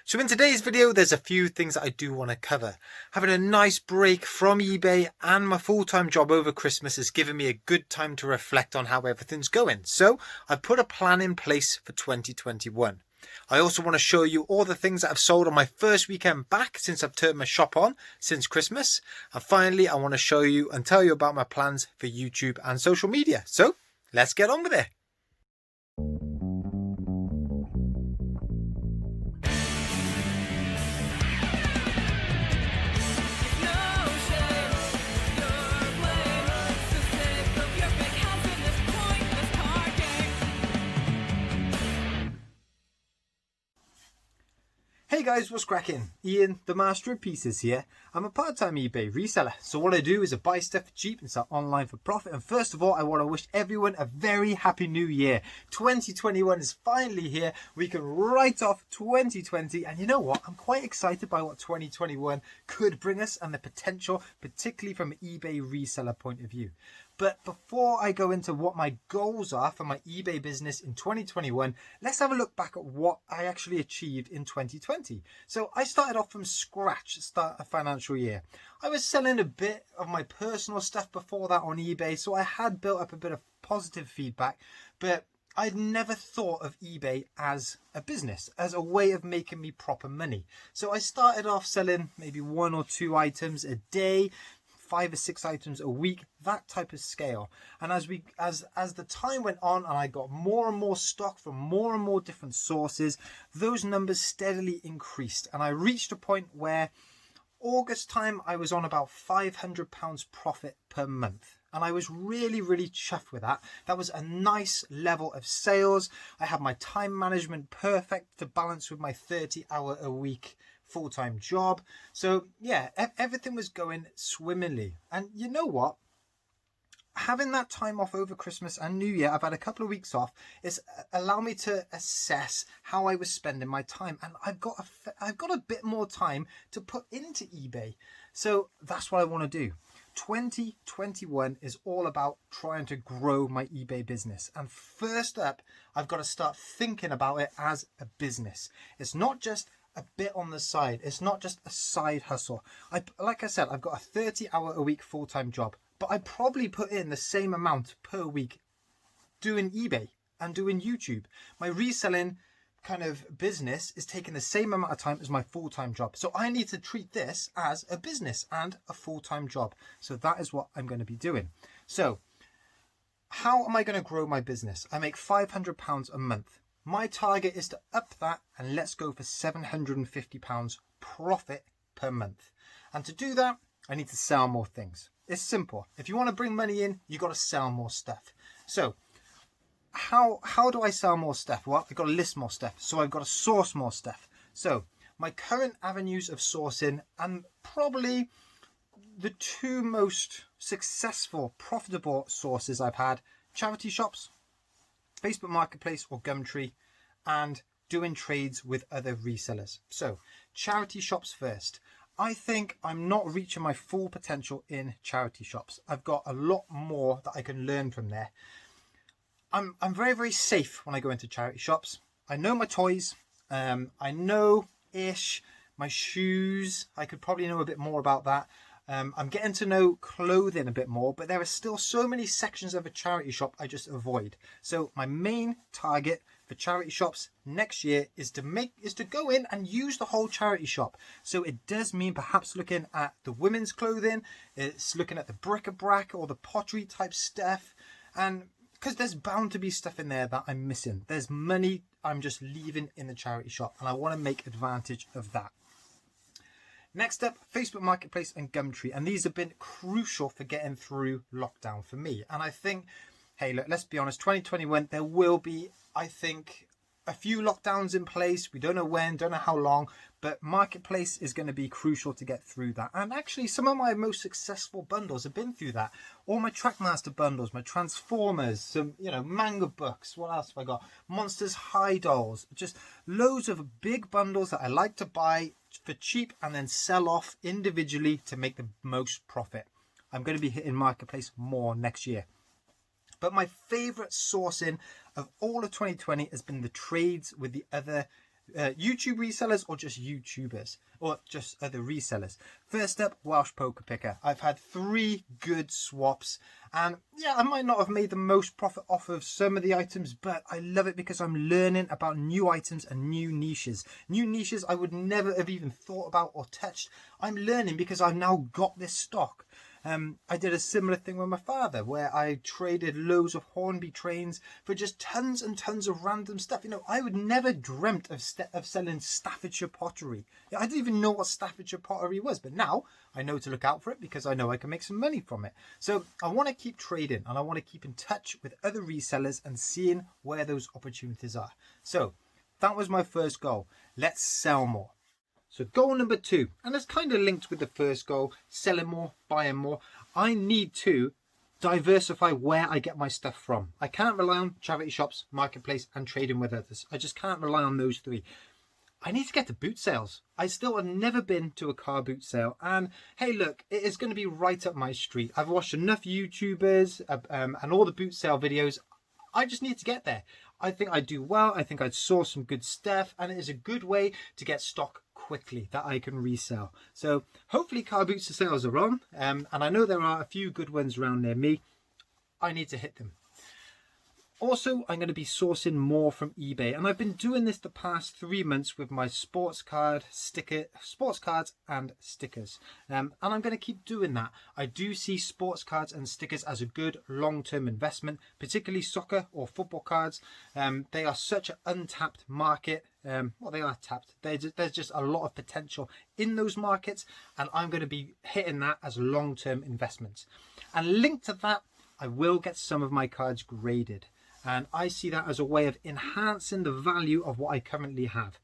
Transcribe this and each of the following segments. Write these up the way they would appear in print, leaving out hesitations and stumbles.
So in today's video, there's a few things that I do want to cover. Having a nice break from eBay and my full-time job over Christmas has given me a good time to reflect on how everything's going. So I've put a plan in place for 2021. I also want to show you all the things that I've sold on my first weekend back since I've turned my shop on since Christmas. And finally, I want to show you and tell you about my plans for YouTube and social media. So let's get on with it. Hey guys, what's cracking? Ian, the master of pieces here. I'm a part-time eBay reseller. So what I do is I buy stuff for cheap and sell online for profit. And first of all, I want to wish everyone a very happy new year. 2021 is finally here. We can write off 2020. And you know what? I'm quite excited by what 2021 could bring us and the potential, particularly from an eBay reseller point of view. But before I go into what my goals are for my eBay business in 2021, let's have a look back at what I actually achieved in 2020. So I started off from scratch to start a financial year. I was selling a bit of my personal stuff before that on eBay, so I had built up a bit of positive feedback, but I'd never thought of eBay as a business, as a way of making me proper money. So I started off selling maybe 1 or 2 items a day, 5 or 6 items a week, that type of scale. And as the time went on and I got more and more stock from more and more different sources, those numbers steadily increased. And I reached a point where August time I was on about £500 profit per month. And I was really chuffed with that. That was a nice level of sales. I had my time management perfect to balance with my 30-hour-a-week full-time job. So yeah, everything was going swimmingly. And you know what? Having that time off over Christmas and New Year, I've had a couple of weeks off, it's allowed me to assess how I was spending my time. And I've got a bit more time to put into eBay. So that's what I want to do. 2021 is all about trying to grow my eBay business. And first up, I've got to start thinking about it as a business. It's not just a bit on the side. It's not just a side hustle. Like I said, I've got a 30-hour-a-week full-time job, but I probably put in the same amount per week doing eBay and doing YouTube. My reselling kind of business is taking the same amount of time as my full-time job. So I need to treat this as a business and a full-time job. So that is what I'm going to be doing. So how am I going to grow my business? I make £500 a month. My target is to up that and let's go for £750 profit per month. And to do that, I need to sell more things. It's simple. If you want to bring money in, you got to sell more stuff. So how do I sell more stuff? Well, I've got to list more stuff. So I've got to source more stuff. So my current avenues of sourcing and probably the 2 most successful, profitable sources I've had, charity shops, Facebook Marketplace or Gumtree, and doing trades with other resellers. So charity shops first. I think I'm not reaching my full potential in charity shops. I've got a lot more that I can learn from there. I'm very safe when I go into charity shops. I know my toys. I know-ish my shoes. I could probably know a bit more about that. I'm getting to know clothing a bit more, but there are still so many sections of a charity shop I just avoid. So my main target for charity shops next year is to go in and use the whole charity shop. So it does mean perhaps looking at the women's clothing, it's looking at the bric-a-brac or the pottery type stuff, and because there's bound to be stuff in there that I'm missing. There's money I'm just leaving in the charity shop, and I want to make advantage of that. Next up, Facebook Marketplace and Gumtree. And these have been crucial for getting through lockdown for me. And I think, hey, look, let's be honest, 2021, there will be, I think, a few lockdowns in place. We don't know when, don't know how long, but Marketplace is going to be crucial to get through that. And actually, some of my most successful bundles have been through that. All my Trackmaster bundles, my Transformers, some, manga books. What else have I got? Monsters High Dolls. Just loads of big bundles that I like to buy for cheap and then sell off individually to make the most profit. I'm going to be hitting Marketplace more next year. But my favorite sourcing of all of 2020 has been the trades with the other YouTube resellers or just YouTubers or just other resellers. First up, Welsh Poker Picker. I've had 3 good swaps, and yeah, I might not have made the most profit off of some of the items, but I love it because I'm learning about new items and new niches I would never have even thought about or touched. I'm learning because I've now got this stock. I did a similar thing with my father where I traded loads of Hornby trains for just tons and tons of random stuff. You know, I would never dreamt of selling Staffordshire pottery. I didn't even know what Staffordshire pottery was, but now I know to look out for it because I know I can make some money from it. So I want to keep trading and I want to keep in touch with other resellers and seeing where those opportunities are. So that was my first goal. Let's sell more. So goal number 2, and it's kind of linked with the first goal, selling more, buying more. I need to diversify where I get my stuff from. I can't rely on charity shops, marketplace, and trading with others. I just can't rely on those 3. I need to get to boot sales. I still have never been to a car boot sale. And hey, look, it is going to be right up my street. I've watched enough YouTubers and all the boot sale videos. I just need to get there. I think I do well. I think I'd source some good stuff, and it is a good way to get stock quickly that I can resell. So hopefully car boot sales are on, and I know there are a few good ones around near me. I need to hit them. Also, I'm going to be sourcing more from eBay, and I've been doing this the past 3 months with my sports cards and stickers, and I'm going to keep doing that. I do see sports cards and stickers as a good long-term investment, particularly soccer or football cards. They are such an untapped market. Well, they are tapped. There's just a lot of potential in those markets, and I'm going to be hitting that as long-term investments. And linked to that, I will get some of my cards graded. And I see that as a way of enhancing the value of what I currently have.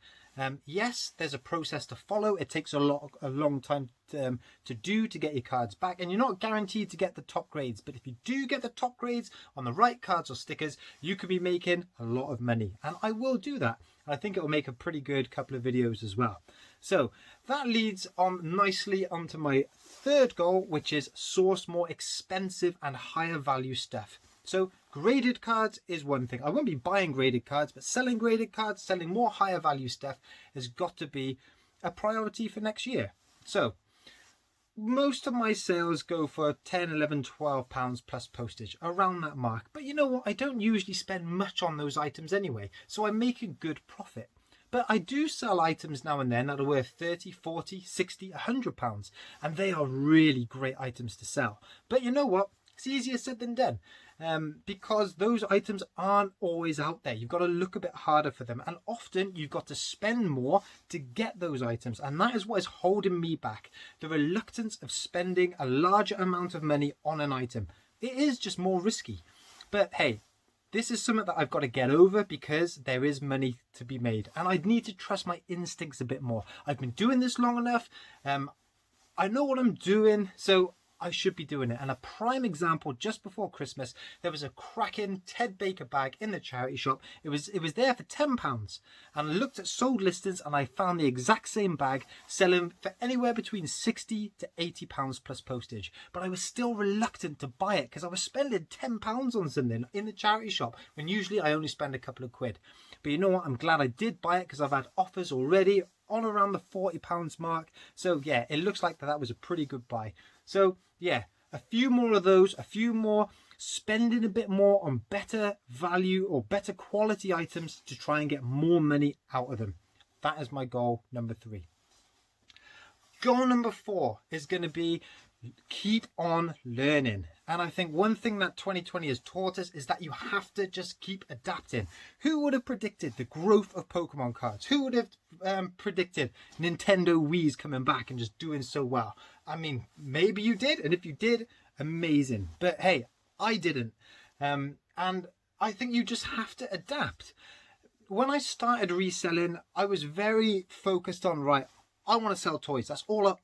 Yes, there's a process to follow. It takes a long time to do to get your cards back, and you're not guaranteed to get the top grades. But if you do get the top grades on the right cards or stickers, you could be making a lot of money, and I will do that. And I think it will make a pretty good couple of videos as well. So that leads on nicely onto my third goal, which is source more expensive and higher value stuff. So graded cards is one thing. I won't be buying graded cards, but selling graded cards, selling more higher value stuff has got to be a priority for next year. So most of my sales go for 10, 11, 12 pounds plus postage, around that mark. But you know what? I don't usually spend much on those items anyway, so I'm making good profit. But I do sell items now and then that are worth 30, 40, 60, 100 pounds, and they are really great items to sell. But you know what? It's easier said than done. Because those items aren't always out there. You've got to look a bit harder for them, and often you've got to spend more to get those items, and that is what is holding me back. The reluctance of spending a larger amount of money on an item. It is just more risky. But hey, this is something that I've got to get over because there is money to be made, and I need to trust my instincts a bit more. I've been doing this long enough. I know what I'm doing, so I should be doing it. And a prime example, just before Christmas, there was a cracking Ted Baker bag in the charity shop. It was there for £10, and I looked at sold listings and I found the exact same bag selling for anywhere between £60 to £80 plus postage. But I was still reluctant to buy it because I was spending £10 on something in the charity shop when usually I only spend a couple of quid. But you know what? I'm glad I did buy it because I've had offers already on around the £40 mark. So yeah, it looks like that was a pretty good buy. So yeah, a few more of those, a few more, spending a bit more on better value or better quality items to try and get more money out of them. That is my goal number 3. Goal number 4 is going to be keep on learning. And I think one thing that 2020 has taught us is that you have to just keep adapting. Who would have predicted the growth of Pokemon cards? Who would have predicted Nintendo Wii's coming back and just doing so well? I mean, maybe you did, and if you did, amazing. But hey, I didn't. And I think you just have to adapt. When I started reselling, I was very focused on, right, I want to sell toys. That's all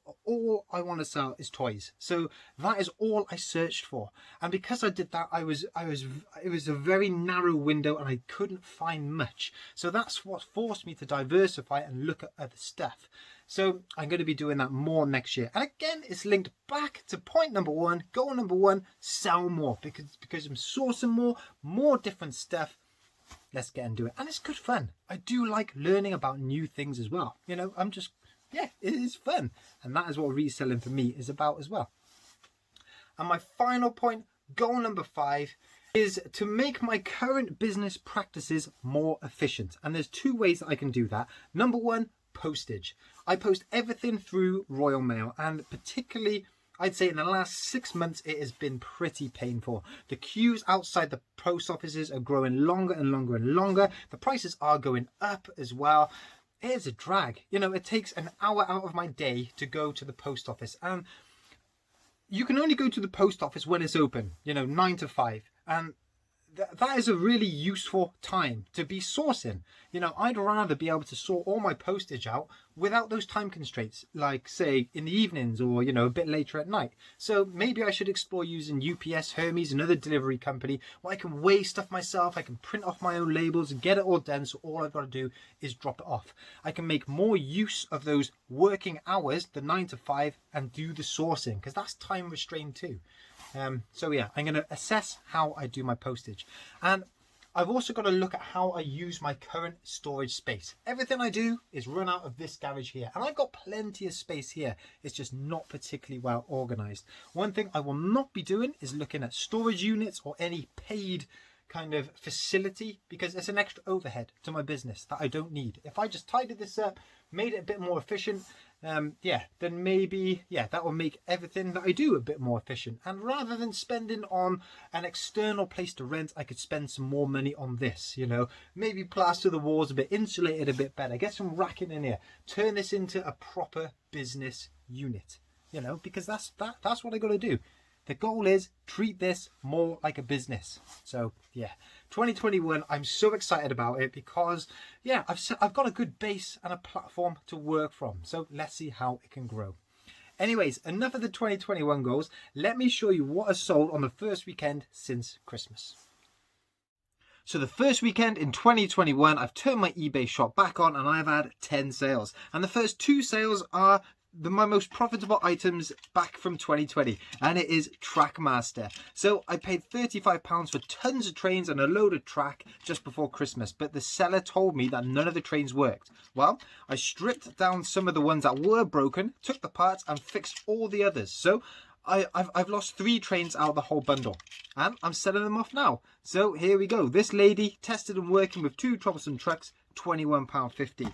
I want to sell is toys. So that is all I searched for. And because I did that, it was a very narrow window and I couldn't find much. So that's what forced me to diversify and look at other stuff. So I'm going to be doing that more next year. And again, it's linked back to point number 1, goal number 1, sell more, because I'm sourcing more different stuff. let's get into it. And it's good fun. I do like learning about new things as well. You know, it is fun. And that is what reselling for me is about as well. And my final point, goal number 5, is to make my current business practices more efficient. And there's 2 ways that I can do that. Number 1, postage. I post everything through Royal Mail, and particularly I'd say in the last 6 months it has been pretty painful. The queues outside the post offices are growing longer and longer and longer. The prices are going up as well. It is a drag. You know, it takes an hour out of my day to go to the post office, and you can only go to the post office when it's open, you know, 9 to 5. And that is a really useful time to be sourcing. You know, I'd rather be able to sort all my postage out without those time constraints, like say in the evenings or, you know, a bit later at night. So maybe I should explore using UPS, Hermes, another delivery company where I can weigh stuff myself. I can print off my own labels and get it all done. So all I've got to do is drop it off. I can make more use of those working hours, the 9 to 5, and do the sourcing, because that's time restrained too. So yeah, I'm going to assess how I do my postage, and I've also got to look at how I use my current storage space. Everything I do is run out of this garage here, and I've got plenty of space here. It's just not particularly well organized. One thing I will not be doing is looking at storage units or any paid kind of facility, because it's an extra overhead to my business that I don't need. If I just tidied this up, made it a bit more efficient, then maybe, that will make everything that I do a bit more efficient. And rather than spending on an external place to rent, I could spend some more money on this, you know, maybe plaster the walls a bit, insulate it a bit better, get some racking in here, turn this into a proper business unit, you know, because that's what I got to do. The goal is treat this more like a business. So yeah, 2021, I'm so excited about it because I've got a good base and a platform to work from. So let's see how it can grow. Anyways, enough of the 2021 goals. Let me show you what has sold on the first weekend since Christmas. So the first weekend in 2021, I've turned my eBay shop back on and I've had 10 sales. And the first 2 sales are my most profitable items back from 2020, and it is Trackmaster. So I paid £35 for tons of trains and a load of track just before Christmas, but the seller told me that none of the trains worked. Well, I stripped down some of the ones that were broken, took the parts and fixed all the others. So I've lost 3 trains out of the whole bundle, and I'm selling them off now. So here we go. This lady tested and working with 2 troublesome trucks, £21.50.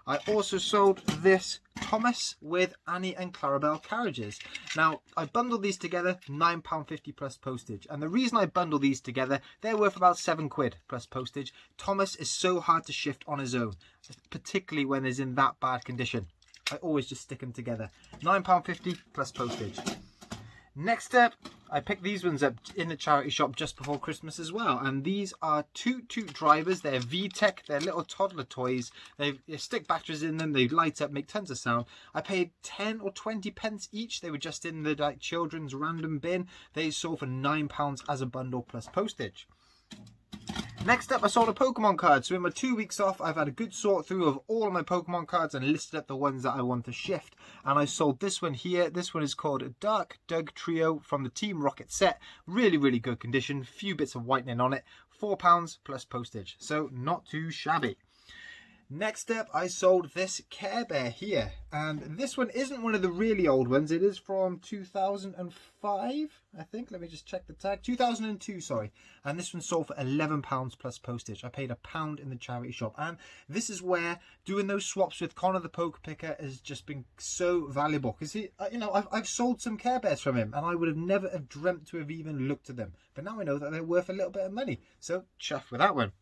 I also sold this Thomas with Annie and Clarabelle carriages. Now, I bundled these together, £9.50 plus postage. And the reason I bundle these together, they're worth about £7 plus postage. Thomas is so hard to shift on his own, particularly when it's in that bad condition. I always just stick them together. £9.50 plus postage. Next up, I picked these ones up in the charity shop just before Christmas as well. And these are Toot Toot drivers. They're VTech. They're little toddler toys. They stick batteries in them. They light up, make tons of sound. I paid 10 or 20 pence each. They were just in the children's random bin. They sold for £9 as a bundle plus postage. Next up, I sold a Pokemon card. So in my 2 weeks off, I've had a good sort through of all of my Pokemon cards and listed up the ones that I want to shift. And I sold this one here. This one is called Dark Doug Trio from the Team Rocket set. Really, really good condition. Few bits of whitening on it. £4 plus postage. So not too shabby. Next up, I sold this Care Bear here, and this one isn't one of the really old ones. It is from 2005, I think. Let me just check the tag. 2002, sorry. And this one sold for £11 plus postage. I paid £1 in the charity shop, and this is where doing those swaps with Connor the Poke Picker has just been so valuable, because I've sold some Care Bears from him, and I would have never have dreamt to have even looked at them. But now I know that they're worth a little bit of money, so chuffed with that one.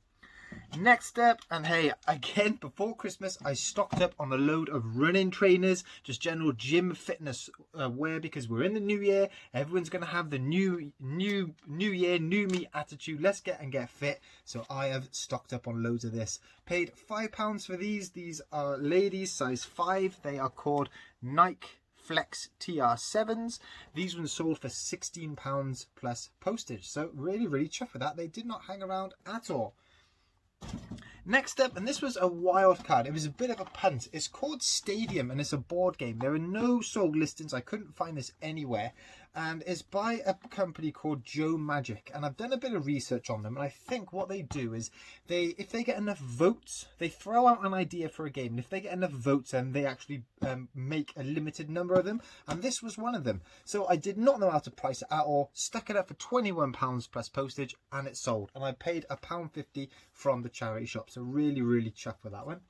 Next up, and hey, again, before Christmas, I stocked up on a load of running trainers, just general gym fitness wear, because we're in the new year. Everyone's going to have the new year, new me attitude. Let's get fit. So I have stocked up on loads of this. Paid £5 for these. These are ladies, size 5. They are called Nike Flex TR7s. These ones sold for £16 plus postage. So really, really chuffed with that. They did not hang around at all. Next up, and this was a wild card, it was a bit of a punt. It's called Stadium and it's a board game. There are no sold listings. I couldn't find this anywhere, and it's by a company called Joe Magic, and I've done a bit of research on them, and I think what they do is if they get enough votes, they throw out an idea for a game, and if they get enough votes, then they actually make a limited number of them, and this was one of them. So I did not know how to price it at all, stuck it up for £21 plus postage, and it sold, and I paid £1.50 from the charity shop, so really chuffed with that one.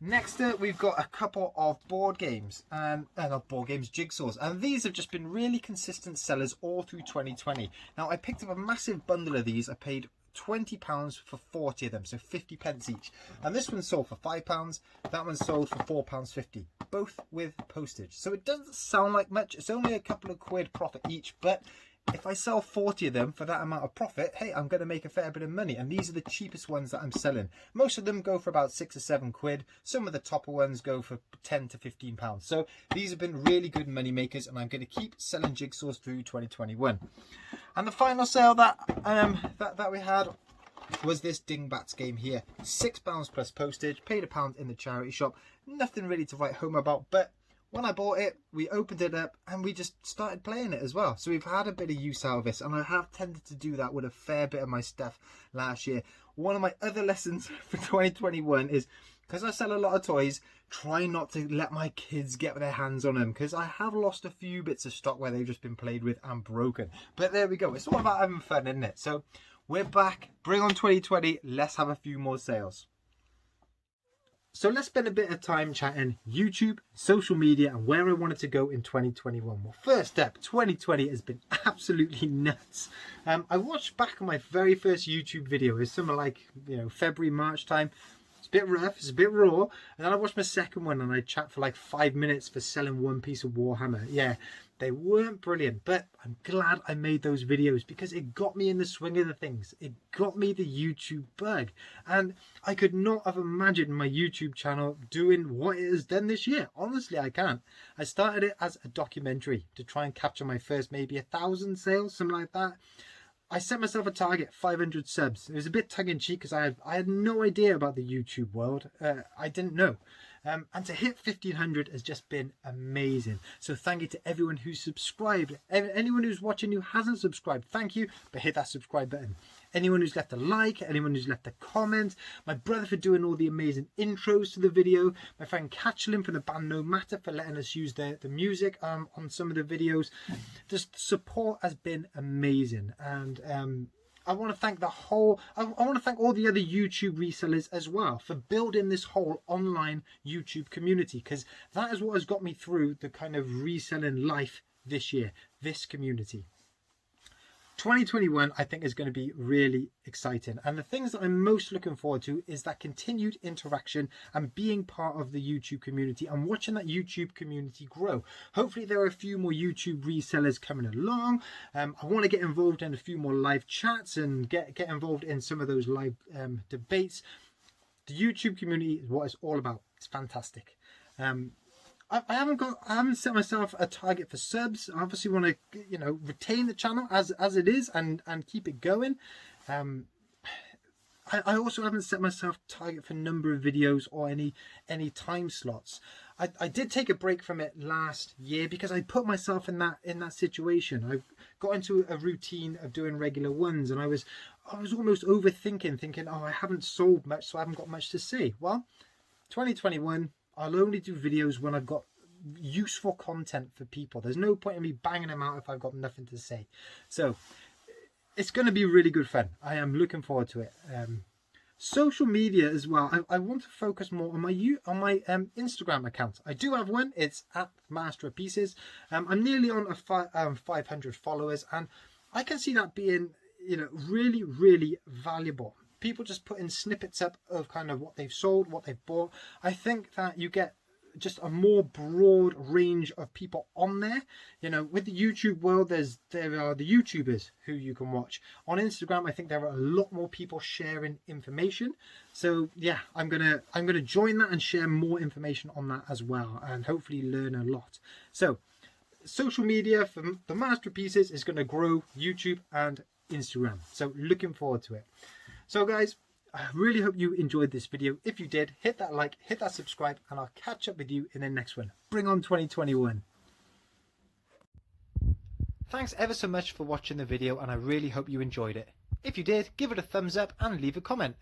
Next up, we've got a couple of board games, and not board games, jigsaws, and these have just been really consistent sellers all through 2020. Now, I picked up a massive bundle of these. I paid £20 for 40 of them, so 50 pence each, and this one sold for £5, that one sold for £4.50, both with postage. So it doesn't sound like much, it's only a couple of quid profit each, but if I sell 40 of them for that amount of profit, hey, I'm going to make a fair bit of money. And these are the cheapest ones that I'm selling. Most of them go for about 6 or 7 quid. Some of the topper ones go for 10 to 15 pounds. So these have been really good money makers, and I'm going to keep selling jigsaws through 2021. And the final sale that we had was this Dingbats game here. £6 plus postage, paid £1 in the charity shop. Nothing really to write home about, but when I bought it, we opened it up and we just started playing it as well. So we've had a bit of use out of this, and I have tended to do that with a fair bit of my stuff last year. One of my other lessons for 2021 is, because I sell a lot of toys, try not to let my kids get their hands on them, because I have lost a few bits of stock where they've just been played with and broken. But there we go. It's all about having fun, isn't it? So we're back. Bring on 2020. Let's have a few more sales. So let's spend a bit of time chatting YouTube, social media, and where I wanted to go in 2021. Well, first up, 2020 has been absolutely nuts. I watched back on my very first YouTube video. It's something like, February, March time. It's a bit rough, it's a bit raw. And then I watched my second one and I chat for like 5 minutes for selling one piece of Warhammer. Yeah, they weren't brilliant, but I'm glad I made those videos because it got me in the swing of the things. It got me the YouTube bug. And I could not have imagined my YouTube channel doing what it has done this year. Honestly, I can't. I started it as a documentary to try and capture my first maybe 1,000 sales, something like that. I set myself a target, 500 subs. It was a bit tongue-in-cheek because I had no idea about the YouTube world. I didn't know. And to hit 1,500 has just been amazing. So thank you to everyone who's subscribed. Anyone who's watching who hasn't subscribed, thank you, but hit that subscribe button. Anyone who's left a like, anyone who's left a comment, my brother for doing all the amazing intros to the video, my friend Catchlin from the band No Matter for letting us use the music on some of the videos. The support has been amazing, and I want to thank I want to thank all the other YouTube resellers as well for building this whole online YouTube community, because that is what has got me through the kind of reselling life this year, this community. 2021 I think is going to be really exciting, and the things that I'm most looking forward to is that continued interaction and being part of the YouTube community and watching that YouTube community grow. Hopefully there are a few more YouTube resellers coming along. I want to get involved in a few more live chats and get involved in some of those live debates. The YouTube community is what it's all about. It's fantastic. I haven't set myself a target for subs. I obviously want to, retain the channel as it is and keep it going. I also haven't set myself a target for number of videos or any time slots. I did take a break from it last year because I put myself in that situation. I got into a routine of doing regular ones, and I was almost overthinking, thinking, oh, I haven't sold much, so I haven't got much to say. Well, 2021. I'll only do videos when I've got useful content for people. There's no point in me banging them out if I've got nothing to say. So it's going to be really good fun. I am looking forward to it. Social media as well. I want to focus more on my Instagram account. I do have one. It's at Master of Pieces. I'm nearly on 500 followers, and I can see that being really, really valuable. People just put in snippets up of kind of what they've sold, what they've bought. I think that you get just a more broad range of people on there. With the YouTube world, there are the YouTubers who you can watch. On Instagram, I think there are a lot more people sharing information. So yeah, I'm gonna join that and share more information on that as well, and hopefully learn a lot. So social media for the masterpieces is going to grow, YouTube and Instagram. So looking forward to it. So guys, I really hope you enjoyed this video. If you did, hit that like, hit that subscribe, and I'll catch up with you in the next one. Bring on 2021. Thanks ever so much for watching the video, and I really hope you enjoyed it. If you did, give it a thumbs up and leave a comment.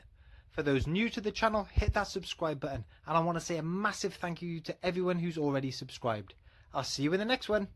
For those new to the channel, hit that subscribe button, and I want to say a massive thank you to everyone who's already subscribed. I'll see you in the next one.